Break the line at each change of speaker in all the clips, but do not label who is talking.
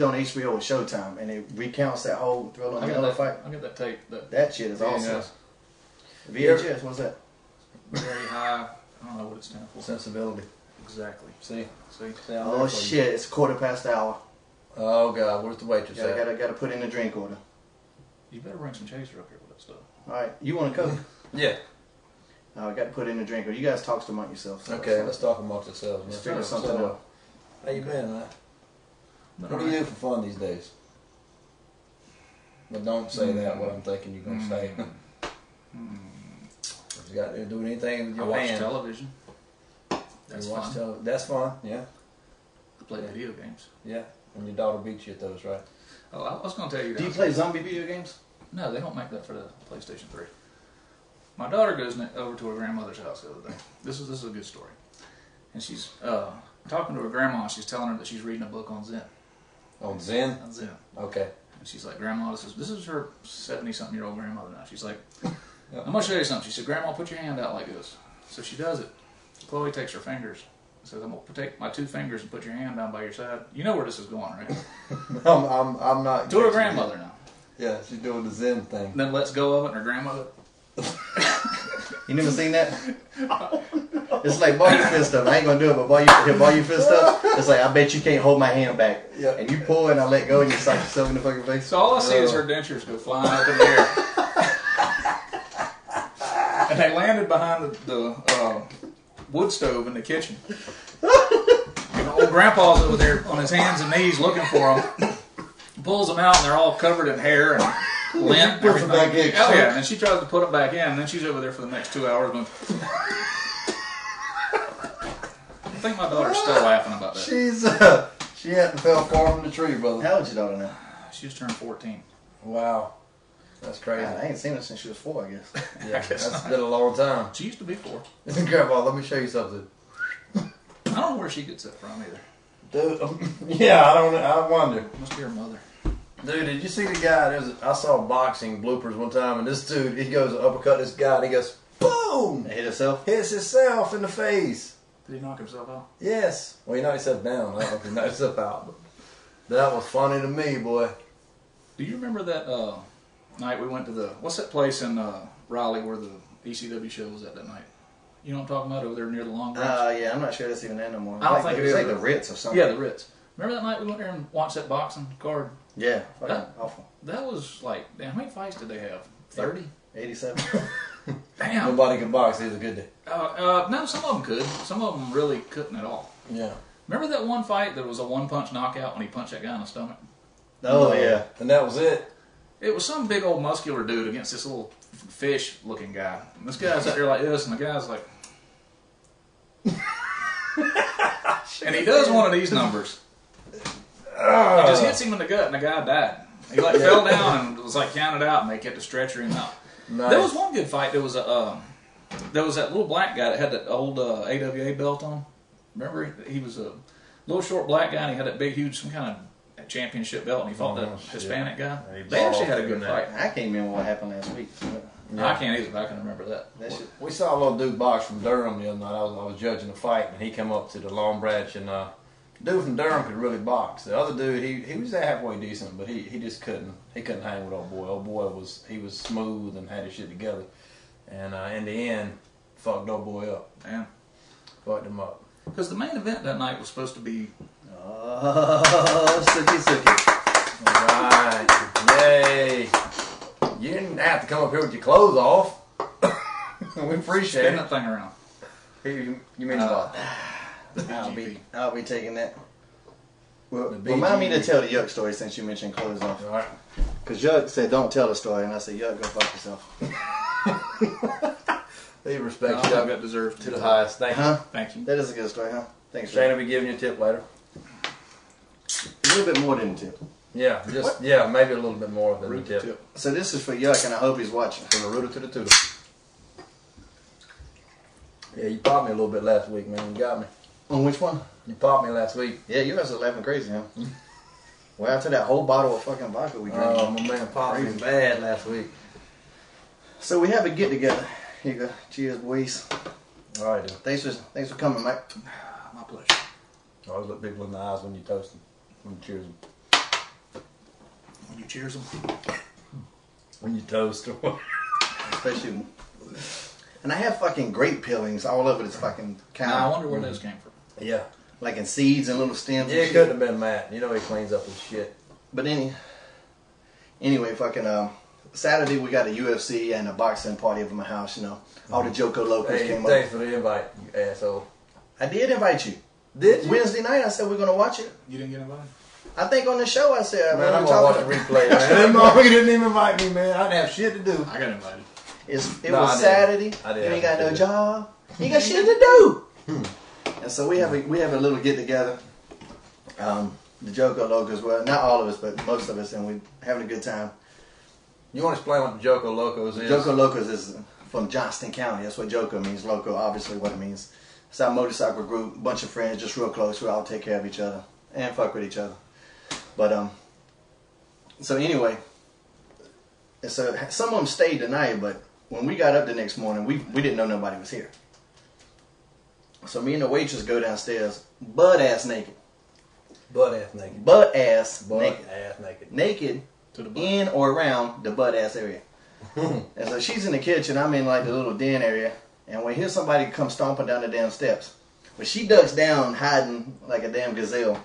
on HBO with Showtime, and it recounts that whole Thriller and Miller fight.
I got that tape.
That shit is awesome.
VHS.
VHS, what's that?
Very high. I don't know what it stands for.
Sensibility.
Exactly.
See?
See?
Oh shit! It's 1/4 past.
Oh god, where's the waitress at?
Gotta put in the drink order.
You better bring some chaser up here with that stuff.
All right, you want to cook?
Yeah.
I got to put in the drink order. You guys talk among yourselves.
Okay, let's talk amongst ourselves.
Let's figure something out.
How you been, man? What do you do for fun these days? But don't say that. What I'm thinking you're gonna say. You got to do anything with your
I watch
hand.
television. That's fun.
That's fun. Yeah.
I play video games.
Yeah. And your daughter beats you at those, right?
Oh, I was going to tell you.
Do you play zombie video games?
No, they don't make that for the PlayStation 3. My daughter goes over to her grandmother's house the other day. This is a good story. And she's talking to her grandma. She's telling her that she's reading a book on Zen.
On Zen?
On Zen.
Okay.
And she's like, Grandma, this is her 70-something-year-old grandmother now. She's like, I'm going to show you something. She said, Grandma, put your hand out like this. So she does it. Chloe takes her fingers. Says, I'm going to take my 2 fingers and put your hand down by your side. You know where this is going, right?
I'm not.
To her grandmother now.
Yeah, she's doing the Zen thing.
Then lets go of it and her grandmother.
You never seen that? It's like ball your fist up. I ain't gonna do it, but ball your fist up. It's like, I bet you can't hold my hand back. Yeah. And you pull and I let go and you sock yourself in the fucking face.
So all I see is her dentures go flying up in the air. And they landed behind the wood stove in the kitchen. And old Grandpa's over there on his hands and knees looking for them. Pulls them out and they're all covered in hair and lint.
Puts them back in.
Oh yeah, and she tries to put them back in, and then she's over there for the next 2 hours going. I think my daughter's still laughing about that.
She hadn't fell far from the tree, brother.
How old's your daughter now?
She just turned 14.
Wow. That's crazy.
God, I ain't seen her since she was 4, I guess.
Yeah, that's been a long time.
She used to be 4.
Grandpa, let me show you something.
I don't know where she gets that from either.
Dude, yeah, I wonder.
Must be her mother.
Dude, did you see the guy? I saw boxing bloopers one time, and this dude, he goes to uppercut this guy, and he goes, boom!
Hit herself?
Hits himself in the face.
Did he knock himself out?
Yes. Well, he knocked himself down. I don't know if he knocked himself out, but that was funny to me, boy.
Do you remember that night we went to what's that place in Raleigh where the ECW show was at that night? You know what I'm talking about, over there near the Long Branch?
Yeah, I'm not sure that's even there no more.
I don't think it is.
It's like the Ritz or something.
Yeah, the Ritz. Remember that night we went there and watched that boxing card?
Yeah, awful.
That was like, damn, how many fights did they have? 30?
87.
Damn.
Nobody could box either, could they?
No, some of them could. Some of them really couldn't at all.
Yeah.
Remember that one fight that was a one-punch knockout when he punched that guy in the stomach?
Oh, yeah.
And that was it?
It was some big old muscular dude against this little fish-looking guy. And this guy's out there like this, and the guy's like... and he does one of these numbers. He just hits him in the gut, and the guy died. He fell down and was counted out, and they kept to stretcher him out.
Nice.
There was one good fight. There was that little black guy that had that old AWA belt on. Remember, he was a little short black guy, and he had that big, huge, some kind of championship belt, and he fought that Hispanic guy. They actually had a good fight.
I can't remember what happened last week.
Yeah. I can't either, but I can remember that.
We saw a little dude box from Durham the other night. I was judging a fight, and he came up to the Long Branch, and dude from Durham could really box. The other dude, he was halfway decent, but he just couldn't. He couldn't hang with old boy. Old boy was smooth and had his shit together, and in the end, fucked old boy up.
Damn,
fucked him up.
Because the main event that night was supposed to be.
Oh, Suki.
All right, yay! You didn't have to come up here with your clothes off. We appreciate
Spin
it.
that thing around.
You mean what?
I'll be taking that. Well, remind me to tell the Yuck story since you mentioned clothes off.
All right.
Because Yuck said, don't tell the story. And I said, Yuck, go fuck yourself.
They respect
you.
Yuck
That deserves
to the highest. Thank you.
Thank you.
That is a good story, huh? Thanks.
Shane will be giving you a tip later.
A little bit more than a tip.
Yeah, maybe a little bit more than a tip.
So this is for Yuck, and I hope he's watching.
From the rooter to the tooter. Yeah, you popped me a little bit last week, man. You got me.
On which one?
You popped me last week.
Yeah, you guys are laughing crazy, huh? Well, after that whole bottle of fucking vodka we drank.
Oh, my man popped me bad last week.
So we have a get together. Here you go. Cheers, boys.
All right, dude.
Thanks for coming, Mike.
My pleasure.
I always look people in the eyes when you toast them. When you cheers them.
You cheers them.
When you toast or what?
Especially. And I have fucking grape peelings all over this fucking counter.
Now, I wonder where those came from.
Yeah.
Like in seeds and little stems.
Yeah,
and
it
shit.
couldn't have been Matt. You know he cleans up his shit.
But anyway, fucking Saturday we got a UFC and a boxing party over my house. You know, all the Joko locals
Hey,
came
thanks
up.
for the invite, you asshole.
I did invite you.
Did you?
Wednesday night I said we're gonna watch it.
You didn't get invited?
I think on the show I said
Man, I'm
we
gonna
were
watch the
talking-
replay. Man. That motherfucker didn't even invite me, man. I didn't have shit to do.
I got invited.
It
No,
was
I didn't.
Saturday.
I didn't
You ain't
have
got no
to do.
job. You ain't got shit to do. And so we have a little get together. The Joko locals, well, not all of us, but most of us, and we having a good time.
You want to explain what the Joko Locos is?
Joko Locos is from Johnston County. That's what Joko means. Loco, obviously, what it means. It's our motorcycle group, bunch of friends, just real close. We all take care of each other and fuck with each other. But so anyway, so some of them stayed the night, but when we got up the next morning, we didn't know nobody was here. So me and the waitress go downstairs, butt ass naked,
Butt ass naked.
butt ass
Butt
naked,
ass naked.
naked
To the butt.
in or around the butt ass area. And so she's in the kitchen, I'm in like the little den area, and we hear somebody come stomping down the damn steps. But she ducks down, hiding like a damn gazelle.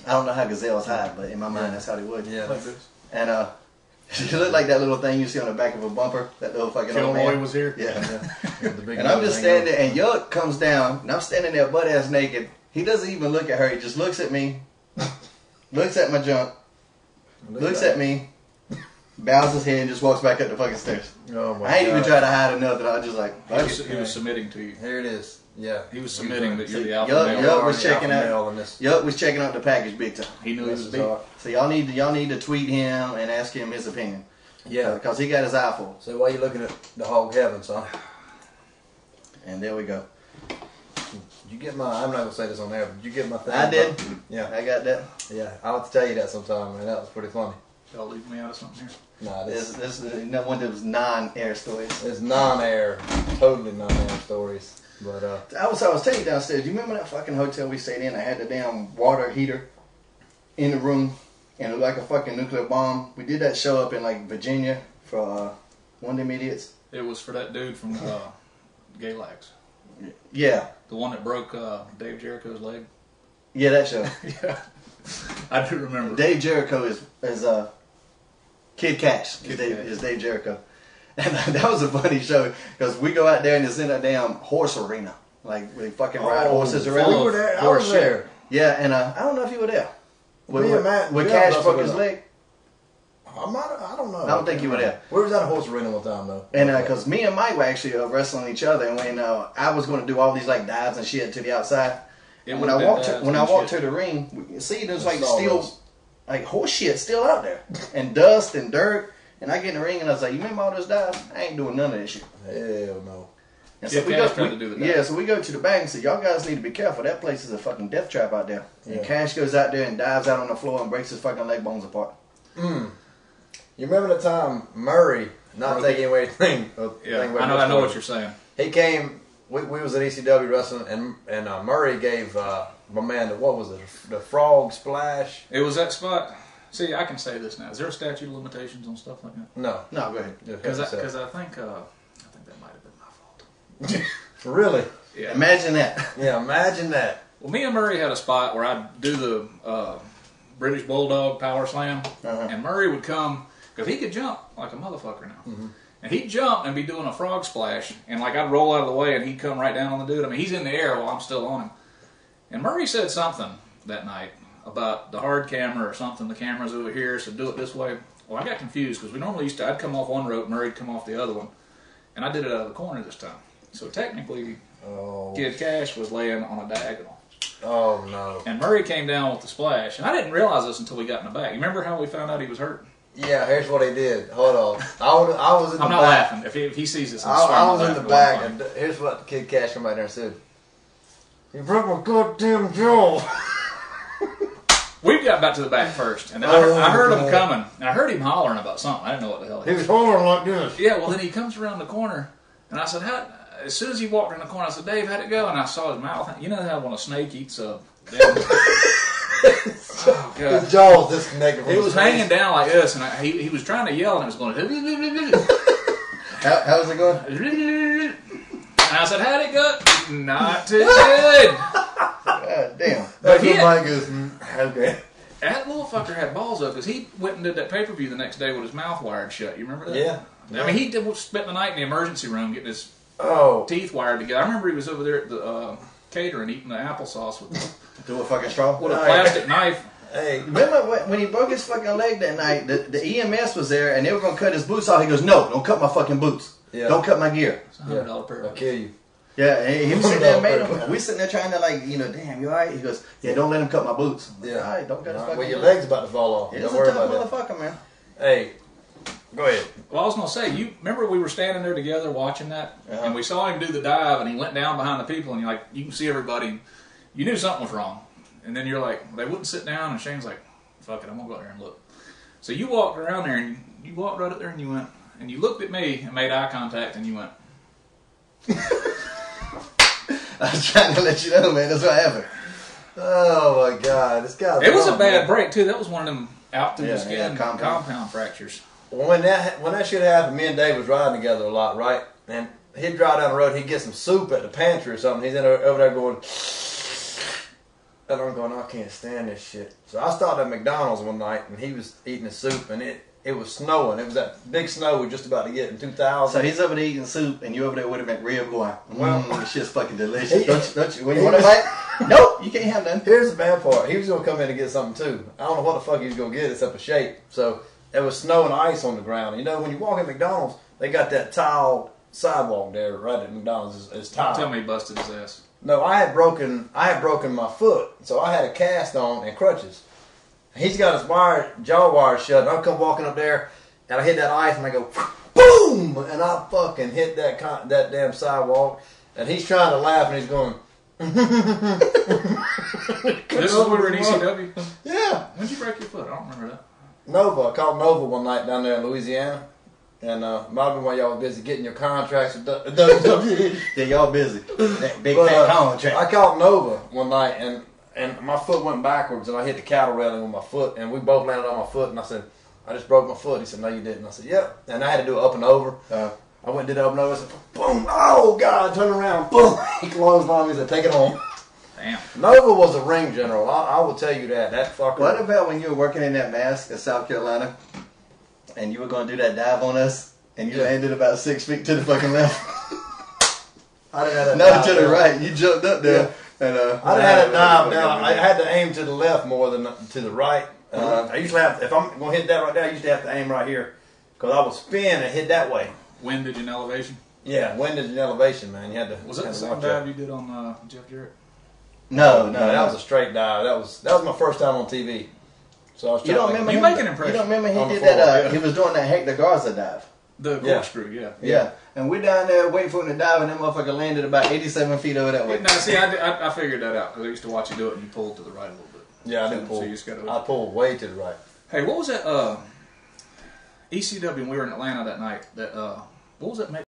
I don't know how gazelles hide, but in my mind that's how they would.
Yeah.
Like this.
And she looked like that little thing you see on the back of a bumper, that little fucking old
Kilroy
man.
was here.
Yeah.
The big
And I'm just
thing
standing there, and Yuck comes down, and I'm standing there butt ass naked. He doesn't even look at her, he just looks at me, looks at my junk, looks at me, bows his head, and just walks back up the fucking stairs.
Oh my
I ain't even
God.
try to hide or nothing. I was just like,
He was submitting to you.
Here it is. Yeah.
He was submitting that you're the
Yup,
alpha male.
yup. was checking out-
Male in this.
Yuck was checking out the package big time.
He knew he was
This is all-
So y'all need to tweet him and ask him his opinion.
Yeah.
Because he got his eye full.
So why you looking at the hog heaven, son?
And there we go.
Did you get my? I'm not gonna say this on air, but did you get my thing?
I did.
Yeah.
I got that.
Yeah. I'll have to tell you that sometime, man. That was pretty funny.
Y'all leave me out of something here.
Nah,
This
this
is one of those non-air stories.
it's non-air, totally non-air stories. But
I was telling you downstairs. Do you remember that fucking hotel we stayed in? I had the damn water heater in the room, and it looked like a fucking nuclear bomb. We did that show up in like Virginia for one of them idiots.
It was for that dude from Galax.
Yeah,
The one that broke Dave Jericho's leg.
yeah, that show.
Yeah. I do remember.
Dave Jericho is Kid Cash.
Kid
Dave,
Cash.
is Dave Jericho. And that was a funny show because we go out there and it's in a damn horse arena. Like we fucking ride horses around.
we were there. I
Horse
was
shit.
there.
Yeah, and I don't know if you were there.
Me and Matt
When
and
Cash
Jeff
broke
was
his
there.
leg.
I don't know.
I don't think you were there.
We was at a horse arena one time though.
And because me and Mike were actually wrestling each other, and when I was going to do all these like dives and shit to the outside,
It
and
would've
when I
been
walked
shit.
to the ring, you see there's
I
like
saw
still
those.
like horse shit still out there, and dust and dirt. And I get in the ring and I was like, "You remember all those dives? I ain't doing none of this shit."
Hell no.
And
Yeah,
we
Cash
go,
tried to do the dive.
yeah, so we go to the back and say, "Y'all guys need to be careful. That place is a fucking death trap out there."
Yeah.
And Cash goes out there and dives out on the floor and breaks his fucking leg bones apart.
You remember the time Murray, not
Broke
taking away anything.
Yeah, I know what you're saying.
He came. We was at ECW wrestling, and Murray gave my man what was it? The frog splash.
It was that spot. See, I can say this now. Is there a statute of limitations on stuff like that?
No,
No, go ahead.
Because I think that might have been my fault.
really.
Yeah.
Imagine that.
Yeah, imagine that.
Well, me and Murray had a spot where I'd do the British Bulldog Power Slam, and Murray would come because he could jump like a motherfucker now. And he'd jump and be doing a frog splash, and like I'd roll out of the way, and he'd come right down on the dude. I mean, he's in the air while I'm still on him. And Murray said something that night about the hard camera or something. The camera's over here, so do it this way. Well, I got confused because we normally I'd come off one rope, Murray'd come off the other one, and I did it out of the corner this time. So technically,
Oh,
Kid Cash was laying on a diagonal.
oh no.
And Murray came down with the splash, and I didn't realize this until we got in the back. You remember how we found out he was hurt?
Yeah, here's what he did. Hold on. I was in the
I'm not
back.
laughing. If he sees this,
I was in the back, and here's what Kid Cash came out there and said. You broke my goddamn jaw.
We got back to the back first, and I heard him coming. And I heard him hollering about something. I didn't know what the hell
He was hollering like this.
Yeah, well, then he comes around the corner, and I said, as soon as he walked around the corner, I said, Dave, how'd it go? And I saw his mouth. You know how when a snake eats a... oh,
His jaw was disconnected from
It
his
was
face.
hanging down like this, and he was trying to yell, and it was going.
How was it going?
And I said, "How'd it go?" Not too good.
God damn.
That's what Mike goes, okay.
That little fucker had balls up because he went and did that pay-per-view the next day with his mouth wired shut. You remember that?
Yeah.
I mean, he spent the night in the emergency room getting his teeth wired together. I remember he was over there at the catering eating the applesauce with
Do a fucking straw?
a plastic knife.
Hey,
Remember when he broke his fucking leg that night, the EMS was there and they were going to cut his boots off. He goes, no, don't cut my fucking boots.
Yeah.
Don't cut my gear.
It's $100 pair.
I'll kill you.
Yeah, and he was sitting there, made him. We sitting there trying to damn, you all right? He goes, yeah, don't let him cut my boots.
Yeah.
All right, don't cut his fucking
Well, your
boots.
leg's about to fall off.
He's
Don't
a
worry
tough
about that.
motherfucker, man.
Hey, go ahead.
Well, I was going to say, you remember we were standing there together watching that, and we saw him do the dive, and he went down behind the people, and you can see everybody. And you knew something was wrong, and then you're like, they wouldn't sit down, and Shane's like, fuck it, I'm gonna go out there and look. So you walked around there, and you walked right up there, and you went, and you looked at me and made eye contact, and you went.
I was trying to let you know, man. That's what happened.
Oh my God, this guy's.
It was a
wrong,
bad
man.
break too. That was one of them out through
Yeah,
the skin
yeah, compound
fractures.
When that shit happened, me and Dave was riding together a lot, right? And he'd drive down the road, he'd get some soup at the pantry or something. He's over there going, and I'm going, I can't stand this shit. So I stopped at McDonald's one night, and he was eating his soup, and it was snowing. It was that big snow we were just about to get in 2000.
So he's over there eating soup, and you over there with him at rib going,
Well,
this shit's fucking delicious. Don't you? When you want to bite? Nope, you can't have none.
Here's the bad part. He was going to come in and get something too. I don't know what the fuck he was going to get except a shake. So there was snow and ice on the ground. You know, when you walk in McDonald's, they got that tile sidewalk there right at McDonald's. It's tile.
Don't tell me he busted his ass.
No, I had broken my foot, so I had a cast on and crutches. He's got his jaw wire shut, and I come walking up there, and I hit that ice, and I go, boom, and I fucking hit that damn sidewalk, and he's trying to laugh, and he's going.
This is when we were in ECW.
Yeah.
When'd you break your foot? I don't remember that.
Nova. I called Nova one night down there in Louisiana. And might have been while y'all were busy getting your contracts with WWE.
Yeah, y'all busy. That big fat contract.
I called Nova one night and my foot went backwards and I hit the cattle railing with my foot and we both landed on my foot and I said, I just broke my foot. He said, no you didn't. I said, yep. And I had to do it up and over. I went and did it up and over. I said, boom. Oh God, turn around. Boom. He clotheslined me and said, take it home.
Damn.
Nova was a ring general. I will tell you that. That fucker.
What about when you were working in that mask in South Carolina and you were going to do that dive on us and you landed about 6 feet to the fucking left?
I didn't have that
No,
dive
to the
down.
right. You jumped up there.
Yeah.
And,
I didn't have it dive down. I had to aim to the left more than to the right. I usually have, if I'm going to hit that right there, I usually have to aim right here. Because I will spin and hit that way.
Windage and elevation.
Yeah, windage and elevation, man. You had to.
Was that
had
the
to
same
watch
dive
that.
you did on Jeff Jarrett?
No,
That was a straight dive. That was my first time on TV. So I was
You
trying
don't
to
remember
You
him?
make an impression.
You don't remember he
On the
did
floor,
that?
yeah.
He was doing that Hector Garza dive.
The
Yeah.
corkscrew, yeah.
Yeah. And we're down there waiting for him to dive, and that motherfucker landed about 87 feet over that way.
Now, see, I figured that out because I used to watch you do it and you pulled to the right a little bit.
Yeah, I
So-
did pull.
so you just gotta-
I pulled way to the right.
Hey, what was that? ECW when we were in Atlanta that night. What was that?